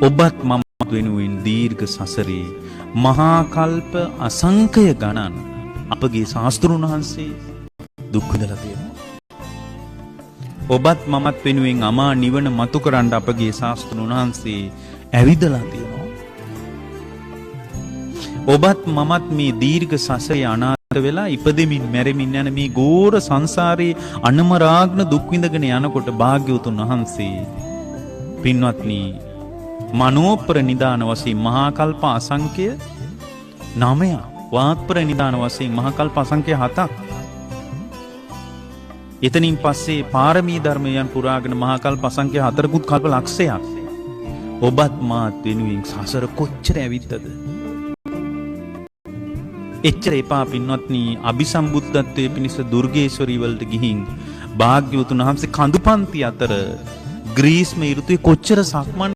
ඔබත් මමත් වෙනුවෙන් දීර්ඝ සසරේ මහා කල්ප අසංඛය ගණන් අපගේ ශාස්ත්‍රඥ වහන්සේ දුක් විඳලා තියෙනවා. ඔබත් මමත් වෙනුවෙන් අමා නිවන මතු කරන්න අපගේ ශාස්ත්‍රඥ වහන්සේ ඇවිදලා තියෙනවා. ඔබත් මමත් මේ දීර්ඝ සසරේ අනාථ වෙලා ඉපදෙමින් මැරෙමින් යන මේ ගෝර සංසාරේ අනමරාග්න දුක් විඳගෙන යනකොට භාග්‍යවතුන් වහන්සේ පින්වත්නි මනෝපර නිදාන වශයෙන් මහා කල්ප අසංඛ්‍ය 9 වාත්පර නිදාන වශයෙන් මහා කල්ප අසංඛ්‍ය 7ක් එතනින් පස්සේ පාරමී ධර්මයන් පුරාගෙන මහා කල්ප අසංඛ්‍ය 4කුත් කල්ප ලක්ෂයක් ඔබත් මාත් වෙනුවෙන් සසර කොච්චර ඇවිද්දද එච්චර එපා පින්වත්නි අභිසම්බුද්ධත්වයේ පිණිස දුර්ගේශ්වරී වලට ගිහින් භාග්‍යවතුන් වහන්සේ කඳුපන්ති අතර ග්‍රීස්ම ඍතුවේ කොච්චර සක්මන්